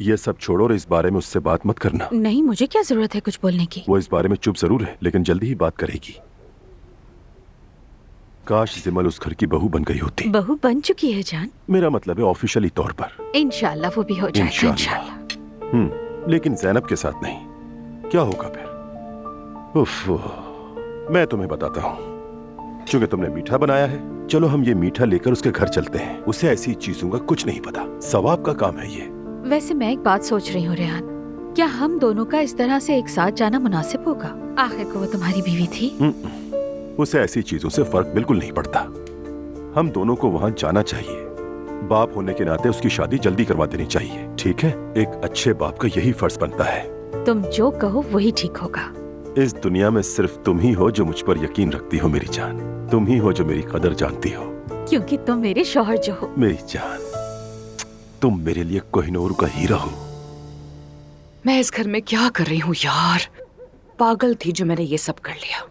ये सब छोड़ो और इस बारे में उससे बात मत करना। नहीं, मुझे क्या जरूरत है कुछ बोलने की। वो इस बारे में चुप जरूर है, लेकिन जल्दी ही बात करेगी। काश जिमल उस घर की बहू बन गई होती। बहू बन चुकी है जान। मेरा मतलब है ऑफिशियली तौर पर। इंशाल्लाह वो भी हो जाएगा इंशाल्लाह। लेकिन जैनब के साथ नहीं। क्या होगा फिर? उफ, मैं तुम्हें बताता हूँ। चूंकि तुमने मीठा बनाया है, चलो हम ये मीठा लेकर उसके घर चलते हैं। उसे ऐसी चीजों का कुछ नहीं पता, सवाब का काम है ये। वैसे मैं एक बात सोच रही हूँ रेहान, क्या हम दोनों का इस तरह से एक साथ जाना मुनासिब होगा? आखिर को वो तुम्हारी बीवी थी। उसे ऐसी चीजों से फर्क बिल्कुल नहीं पड़ता। हम दोनों को वहां जाना चाहिए। बाप होने के नाते उसकी शादी जल्दी करवा देनी चाहिए, ठीक है? एक अच्छे बाप का यही फर्ज बनता है। तुम जो कहो वही ठीक होगा। इस दुनिया में सिर्फ तुम ही हो जो मुझ पर यकीन रखती हो मेरी जान। तुम ही हो जो मेरी कदर जानती हो। क्योंकि तुम मेरे शौहर जो हो। मेरी जान, तुम मेरे लिए कोहिनूर का हीरा हो। मैं इस घर में क्या कर रही हूँ यार? पागल थी जो मैंने ये सब कर लिया।